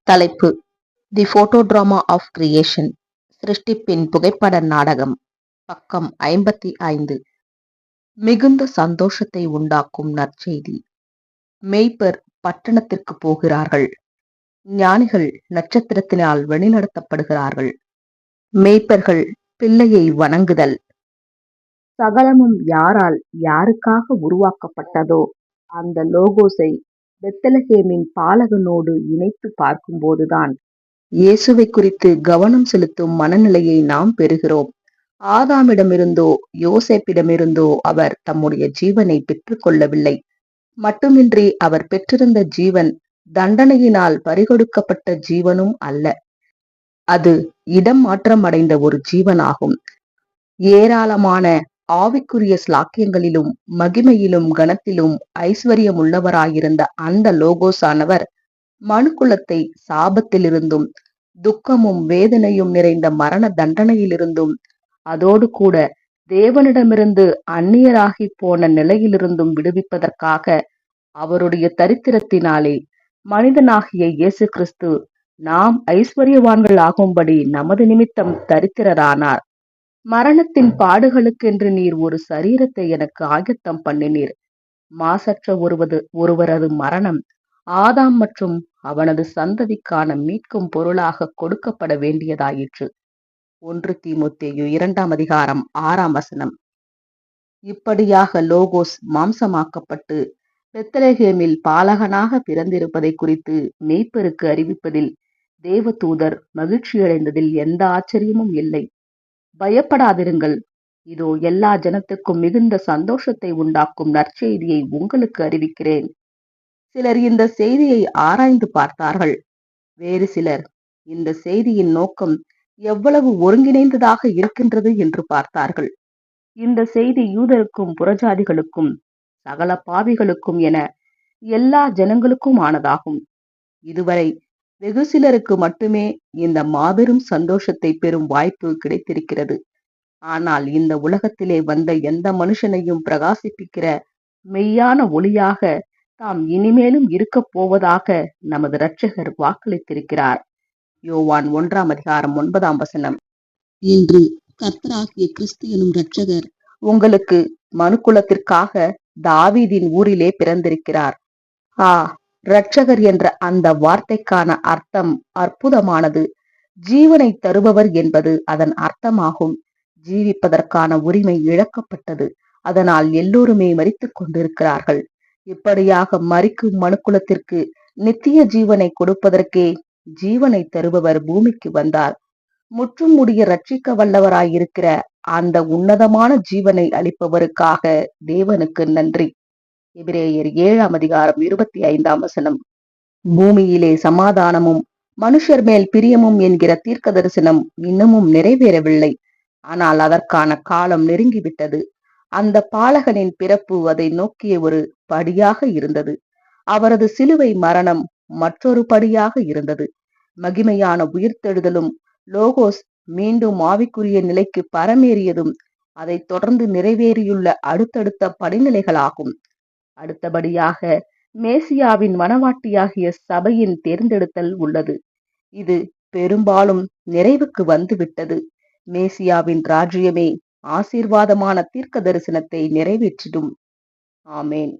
தலைப்பு: தி போட்டோடிராமா of creation. சிருஷ்டிப்பின் புகைப்பட நாடகம். பக்கம் 55. மிகுந்த சந்தோஷத்தை உண்டாக்கும் நற்செய்தி. மேய்ப்பர் பட்டணத்திற்கு போகிறார்கள். ஞானிகள் நட்சத்திரத்தினால் வழிநடத்தப்படுகிறார்கள். மேய்ப்பர்கள் பிள்ளையை வணங்குதல். சகலமும் யாரால் யாருக்காக உருவாக்கப்பட்டதோ அந்த லோகோஸை பெத்லகேமின் பாலகனோடு இணைத்து பார்க்கும்போதுதான் இயேசுவை குறித்து கவனம் செலுத்தும் மனநிலையை நாம் பெறுகிறோம். ஆதாமிடமிருந்தோ யோசேப்பிடமிருந்தோ அவர் தம்முடைய ஜீவனை பெற்றுக் கொள்ளவில்லை. மட்டுமின்றி அவர் பெற்றிருந்த ஜீவன் தண்டனையினால் பறிகொடுக்கப்பட்ட ஜீவனும் அல்ல. அது இடம் மாற்றம் அடைந்த ஒரு ஜீவனாகும். ஏராளமான ஆவிக்குரிய ஸ்லாக்கியங்களிலும் மகிமையிலும் கனத்திலும் ஐஸ்வர்யம் உள்ளவராயிருந்த அந்த லோகோஸானவர் மனுக்குலத்தை சாபத்திலிருந்தும் துக்கமும் வேதனையும் நிறைந்த மரண தண்டனையிலிருந்தும் அதோடு கூட தேவனிடமிருந்து அந்நியராகி போன நிலையிலிருந்தும் விடுவிப்பதற்காக அவருடைய தரித்திரத்தினாலே மனிதனாகிய இயேசு கிறிஸ்து நாம் ஐஸ்வர்யவான்கள் ஆகும்படி நமது நிமித்தம் தரித்திரரானார். மரணத்தின் பாடுகளுக்கென்று நீர் ஒரு சரீரத்தை எனக்கு ஆயத்தம் பண்ணினீர். மாசற்ற ஒருவரது மரணம் ஆதாம் மற்றும் அவனது சந்ததிக்கான மீட்கும் பொருளாக கொடுக்கப்பட வேண்டியதாயிற்று. 1 தீமோத்தேயு 2:6. இப்படியாக லோகோஸ் மாம்சமாக்கப்பட்டு பெத்லகேமில் பாலகனாக பிறந்திருப்பதை குறித்து மேய்ப்பருக்கு அறிவிப்பதில் தேவதூதர் மகிழ்ச்சியடைந்ததில் எந்த ஆச்சரியமும் இல்லை. பயப்படாதிருங்கள், இதோ எல்லா ஜனத்துக்கும் மிகுந்த சந்தோஷத்தை உண்டாக்கும் நற்செய்தியை உங்களுக்கு அறிவிக்கிறேன். சிலர் இந்த செய்தியை ஆராய்ந்து பார்த்தார்கள். வேறு சிலர் இந்த செய்தியின் நோக்கம் எவ்வளவு ஒருங்கிணைந்ததாக இருக்கின்றது என்று பார்த்தார்கள். இந்த செய்தி யூதருக்கும் புறஜாதிகளுக்கும் சகல பாவிகளுக்கும் என எல்லா ஜனங்களுக்கும் ஆனதாகும். இதுவரை வெகு சிலருக்கு மட்டுமே இந்த மாபெரும் சந்தோஷத்தை பெறும் வாய்ப்பு கிடைத்திருக்கிறது. ஆனால் இந்த உலகத்திலே வந்த எந்த மனுஷனையும் பிரகாசிப்பிக்கிற மெய்யான ஒளியாக தாம் இனிமேலும் இருக்கப் போவதாக நமது இரட்சகர் வாக்களித்திருக்கிறார். யோவான் 1:9. இன்று கர்த்தராகிய கிறிஸ்து எனும் இரட்சகர் உங்களுக்கு மனுக்குலத்திற்காக தாவீதின் ஊரிலே பிறந்திருக்கிறார். இரட்சகர் என்ற அந்த வார்த்தைக்கான அர்த்தம் அற்புதமானது. ஜீவனை தருபவர் என்பது அதன் அர்த்தமாகும். ஜீவிப்பதற்கான உரிமை இழக்கப்பட்டது. அதனால் எல்லோருமே மரித்துக் கொண்டிருக்கிறார்கள். இப்படியாக மரிக்கும் மனுக்குலத்திற்கு நித்திய ஜீவனை கொடுப்பதற்கே ஜீவனை தருபவர் பூமிக்கு வந்தார். முற்றும் முடிய ரட்சிக்க வல்லவராயிருக்கிற அந்த உன்னதமான ஜீவனை அளிப்பவருக்காக தேவனுக்கு நன்றி. எபிரேயர் 7:25. பூமியிலே சமாதானமும் மனுஷர் மேல் பிரியமும் என்கிற தீர்க்க தரிசனம் இன்னமும் நிறைவேறவில்லை. ஆனால் அதற்கான காலம் நெருங்கிவிட்டது. அந்த பாலகனின் பிறப்பு அதை நோக்கிய ஒரு படியாக இருந்தது. அவரது சிலுவை மரணம் மற்றொரு படியாக இருந்தது. மகிமையான உயிர்த்தெழுதலும் லோகோஸ் மீண்டும் ஆவிக்குரிய நிலைக்கு பரமேறியதும் அதை தொடர்ந்து நிறைவேறியுள்ள அடுத்தடுத்த படிநிலைகளாகும். அடுத்தபடியாக மேசியாவின் மனவாட்டியாகிய சபையின் தேர்ந்தெடுத்தல் உள்ளது. இது பெரும்பாலும் நிறைவுக்கு வந்துவிட்டது. மேசியாவின் ராஜ்யமே ஆசீர்வாதமான தீர்க்க தரிசனத்தை நிறைவேற்றிடும். ஆமேன்.